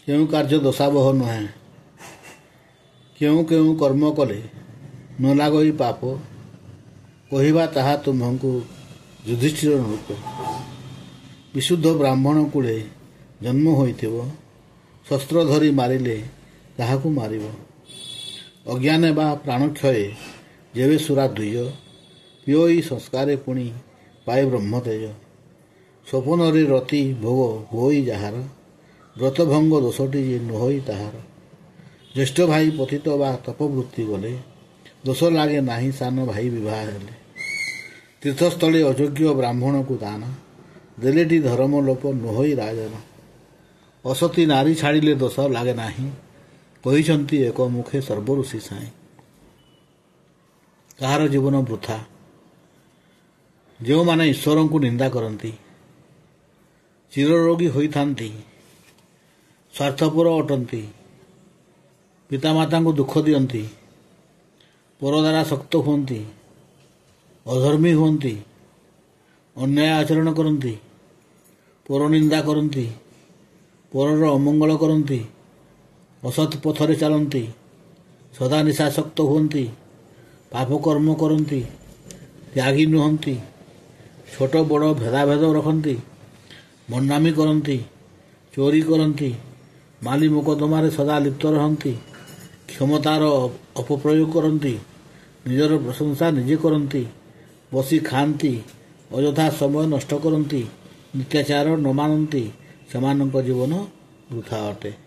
କେଉଁ କାର୍ଯ୍ୟ ଦୋଷାବହ ନୁହେଁ। କେଉଁ କେଉଁ କର୍ମ କଲେ ନ ଲାଗଇ ପାପ, କହିବା ତାହା ତୁମ୍ଭଙ୍କୁ ଯୁଧିଷ୍ଠିର ନୃପ। ବିଶୁଦ୍ଧ ବ୍ରାହ୍ମଣ କୂଳେ ଜନ୍ମ ହୋଇଥିବ, ଶସ୍ତ୍ର ଧରି ମାରିଲେ କାହାକୁ ମାରିବ। ଅଜ୍ଞାନେ ବା ପ୍ରାଣକ୍ଷୟେ ଯେବେ ସୁରା ଦ୍ୱିଜ, ପିଓଇ ସଂସ୍କାରେ ପୁଣି ପାଏ ବ୍ରହ୍ମ ତେଜ। ସ୍ୱପନରେ ରତି ଭୋଗ ହୁଅଇ ଯାହାର, ବ୍ରତଭଙ୍ଗ ଦୋଷଟି ଯେ ନୁହଇ ତାହାର। ଜ୍ୟେଷ୍ଠ ଭାଇ ପତିତ ବା ତପବୃତ୍ତି ଗଲେ, ଦୋଷ ଲାଗେ ନାହିଁ ସାନ ଭାଇ ବିବାହ ହେଲେ। ତୀର୍ଥସ୍ଥଳୀ ଅଯୋଗ୍ୟ ବ୍ରାହ୍ମଣକୁ ଦାନ, ଦେଲେଟି ଧର୍ମ ଲୋପ ନୁହଇ ରାଜନ। ଅସତୀ ନାରୀ ଛାଡ଼ିଲେ ଦୋଷ ଲାଗେ ନାହିଁ, କହିଛନ୍ତି ଏକ ମୁଖେ ସର୍ବ ଋଷି ସାଇଁ। କାହାର ଜୀବନ ବୃଥା? ଯେଉଁମାନେ ଈଶ୍ୱରଙ୍କୁ ନିନ୍ଦା କରନ୍ତି, ଚିରରୋଗୀ ହୋଇଥାନ୍ତି, ସ୍ୱାର୍ଥପର ଅଟନ୍ତି, ପିତାମାତାଙ୍କୁ ଦୁଃଖ ଦିଅନ୍ତି, ପର ଦ୍ୱାରା ଶକ୍ତ ହୁଅନ୍ତି, ଅଧର୍ମୀ ହୁଅନ୍ତି, ଅନ୍ୟାୟ ଆଚରଣ କରନ୍ତି, ପରନିନ୍ଦା କରନ୍ତି, ପରର ଅମଙ୍ଗଳ କରନ୍ତି, ଅସତ୍ ପଥରେ ଚାଲନ୍ତି, ସଦା ନିଶାସକ୍ତ ହୁଅନ୍ତି, ପାପ କର୍ମ କରନ୍ତି, ତ୍ୟାଗୀ ନୁହନ୍ତି, ଛୋଟ ବଡ଼ ଭେଦାଭେଦ ରଖନ୍ତି, ମନ୍ନାମୀ କରନ୍ତି, ଚୋରି କରନ୍ତି, ମାଲି ମୋକଦ୍ଦମାରେ ସଦା ଲିପ୍ତ ରହନ୍ତି, କ୍ଷମତାର ଅପପ୍ରୟୋଗ କରନ୍ତି, ନିଜର ପ୍ରଶଂସା ନିଜେ କରନ୍ତି, ବସି ଖାଆନ୍ତି, ଅଯଥା ସମୟ ନଷ୍ଟ କରନ୍ତି, ନିତ୍ୟାଚାର ନ ମାନନ୍ତି, ସେମାନଙ୍କ ଜୀବନ ବୃଥା ଅଟେ।